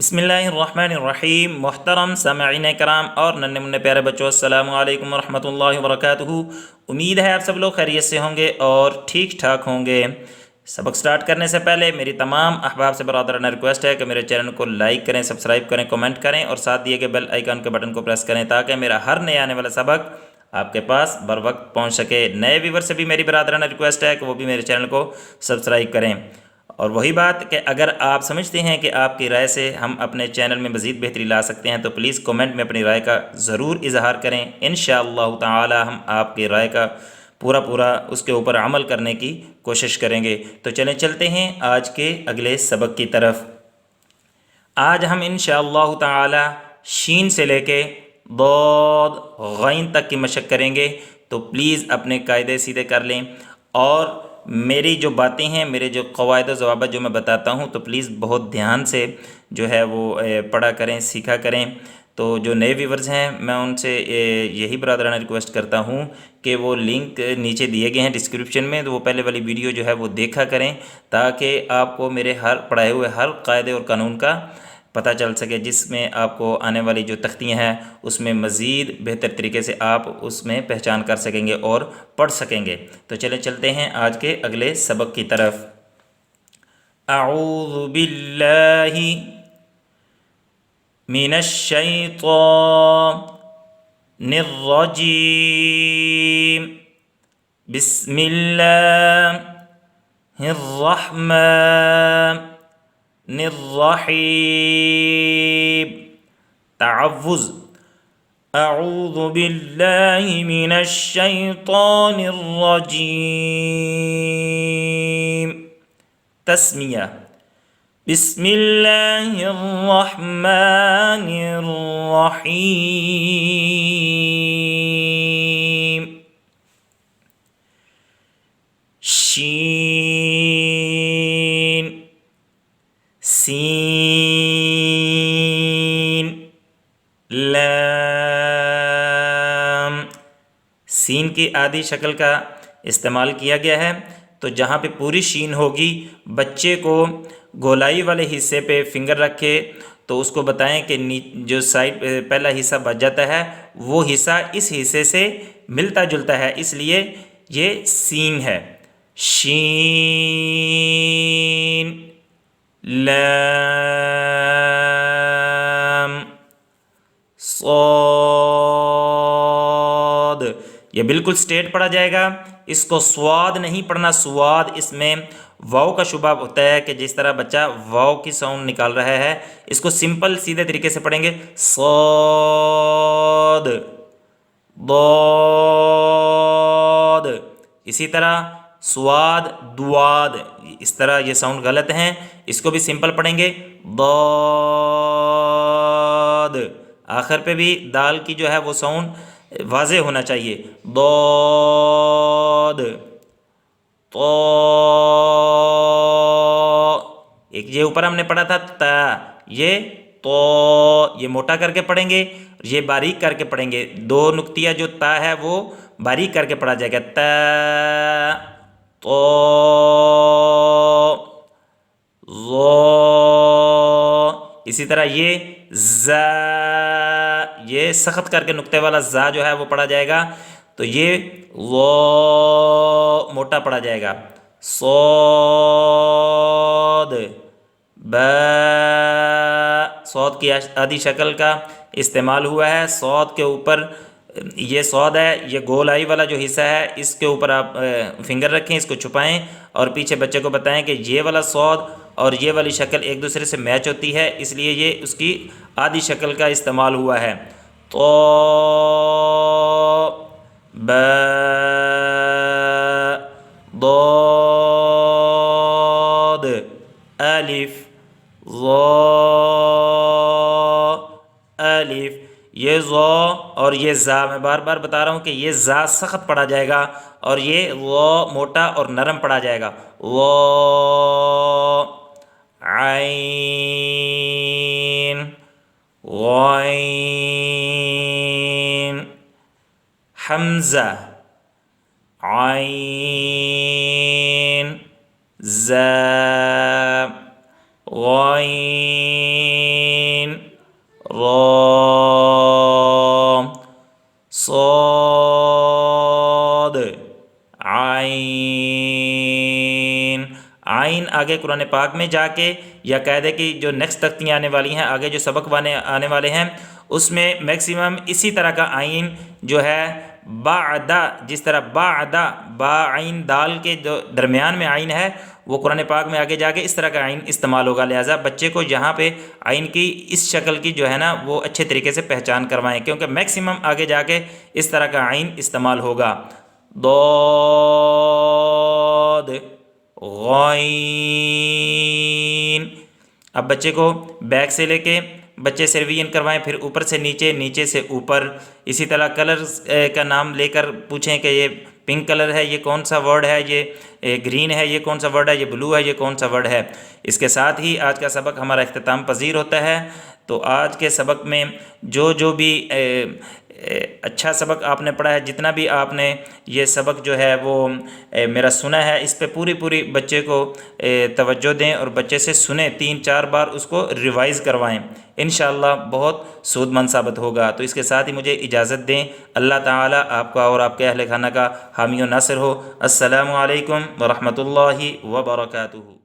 बिस्मिल्लाहिर्रहमानिर्रहीम। मोहतरम सामईन कराम और नन्हे मुन्ने प्यारे बच्चों, अस्सलामु अलैकुम वरहमतुल्लाहि वबरकातुहू। उम्मीद है आप सब लोग खैरियत से होंगे और ठीक ठाक होंगे। सबक स्टार्ट करने से पहले मेरी तमाम अहबाब से बरादराना रिक्वेस्ट है कि मेरे चैनल को लाइक करें, सब्सक्राइब करें, कमेंट करें और साथ दिए गए बेल आइकन के बटन को प्रेस करें ताकि मेरा हर नए आने वाला सबक आपके पास बर वक्त पहुँच सके। नए व्यूवर से भी मेरी बरादराना रिक्वेस्ट है कि वो भी मेरे चैनल को सब्सक्राइब करें। और वही बात कि अगर आप समझते हैं कि आपकी राय से हम अपने चैनल में मज़ीद बेहतरी ला सकते हैं तो प्लीज़ कमेंट में अपनी राय का ज़रूर इजहार करें। इंशाअल्लाह ताला हम आपकी राय का पूरा उसके ऊपर अमल करने की कोशिश करेंगे। तो चलें चलते हैं आज के अगले सबक की तरफ। आज हम इंशाअल्लाह ताला शीन से लेके दौद गैन तक की मशक करेंगे। तो प्लीज़ अपने कायदे सीधे कर लें और मेरी जो बातें हैं, मेरे जो क़वायद व ज़वाबित जो मैं बताता हूँ तो प्लीज़ बहुत ध्यान से जो है वो पढ़ा करें, सीखा करें। तो जो नए व्यूवर्स हैं मैं उनसे यही बरादराना रिक्वेस्ट करता हूँ कि वो लिंक नीचे दिए गए हैं डिस्क्रिप्शन में, तो वो पहले वाली वीडियो जो है वो देखा करें ताकि आपको मेरे हर पढ़ाए हुए हर कायदे और कानून का पता चल सके, जिसमें आपको आने वाली जो तख्तियाँ हैं उसमें मज़ीद बेहतर तरीके से आप उसमें पहचान कर सकेंगे और पढ़ सकेंगे। तो चले चलते हैं आज के अगले सबक की तरफ। अऊज़ु बिल्लाहि मिनश शैतानिर रजीम। बिस्मिल्लाहिर रहमानिर रहीम। तअव्वुज़। अऊज़ु बिल्लाहि मिनश शैतानिर रजीम। तस्मिया। बिस्मिल्लाहिर रहमानिर रहीम। शीन, सीन, लाम। सीन की आदि शक्ल का इस्तेमाल किया गया है। तो जहाँ पे पूरी शीन होगी, बच्चे को गोलाई वाले हिस्से पे फिंगर रखे तो उसको बताएं कि जो साइड पहला हिस्सा बच जाता है वो हिस्सा इस हिस्से से मिलता जुलता है, इसलिए ये सीन है। शीन, लाम, स्वाद। ये बिल्कुल स्ट्रेट पढ़ा जाएगा, इसको स्वाद नहीं पढ़ना, स्वाद। इसमें वाव का शुबा होता है कि जिस तरह बच्चा वाव की साउंड निकाल रहा है, इसको सिंपल सीधे तरीके से पढ़ेंगे स्वाद, दौद। इसी तरह स्वाद, दुआद, इस तरह ये साउंड गलत हैं, इसको भी सिंपल पढ़ेंगे दौद। आखिर पे भी दाल की जो है वो साउंड वाज़े होना चाहिए, दौद, तो। एक ये ऊपर हमने पढ़ा था ता, ये तो, ये मोटा करके पढ़ेंगे, ये बारीक करके पढ़ेंगे। दो नुक्तिया जो ता है वो बारीक करके पढ़ा जाएगा, ता, तो, ज़ो। इसी तरह ये ज़ा, ये सख्त करके नुक्ते वाला ज़ा जो है वो पढ़ा जाएगा, तो ये वो मोटा पढ़ा जाएगा। सौद, बा, सौद की आदि शक्ल का इस्तेमाल हुआ है। सौद के ऊपर ये सौद है, ये गोलाई वाला जो हिस्सा है इसके ऊपर आप फिंगर रखें, इसको छुपाएं और पीछे बच्चे को बताएं कि ये वाला सौद और ये वाली शक्ल एक दूसरे से मैच होती है, इसलिए ये उसकी आदि शक्ल का इस्तेमाल हुआ है। तो, ब, दौद, अलिफ, ज़ो, अलिफ। ये ज़ो और ये ज़ा, मैं बार बार बता रहा हूँ कि ये ज़ा सख्त पढ़ा जाएगा और ये वो मोटा और नरम पढ़ा जाएगा। वो, आइन, गैन, हमज़ा, आइन, ज़ा, गैन, را صاد عین آئین آگے قرآن پاک میں جا کے یا قاعدے کی جو نیکسٹ تختیاں آنے والی ہیں آگے جو سبق آنے والے ہیں اس میں میکسیمم اسی طرح کا آئین جو ہے بعد، جس طرح بعد با عین دال کے جو درمیان میں آئین ہے وہ قرآن پاک میں آگے جا کے اس طرح کا آئین استعمال ہوگا. لہٰذا بچے کو یہاں پہ آئین کی اس شکل کی جو ہے نا وہ اچھے طریقے سے پہچان کروائیں، کیونکہ میکسیمم آگے جا کے اس طرح کا آئین استعمال ہوگا. ضاد غین. اب بچے کو بیک سے لے کے بچے سے ریویژن کروائیں، پھر اوپر سے نیچے، نیچے سے اوپر. اسی طرح کلرز کا نام لے کر پوچھیں کہ یہ پنک کلر ہے، یہ کون سا ورڈ ہے، یہ گرین ہے، یہ کون سا ورڈ ہے، یہ بلو ہے، یہ کون سا ورڈ ہے. اس کے ساتھ ہی آج کا سبق ہمارا اختتام پذیر ہوتا ہے. تو آج کے سبق میں جو بھی اچھا سبق آپ نے پڑھا ہے، جتنا بھی آپ نے یہ سبق جو ہے وہ میرا سنا ہے، اس پہ پوری بچے کو توجہ دیں اور بچے سے سنیں، 3-4 بار اس کو ریوائز کروائیں. انشاءاللہ بہت سود مند ثابت ہوگا. تو اس کے ساتھ ہی مجھے اجازت دیں. اللہ تعالی آپ کا اور آپ کے اہل خانہ کا حامی و ناصر ہو. السلام علیکم ورحمۃ اللہ وبرکاتہ.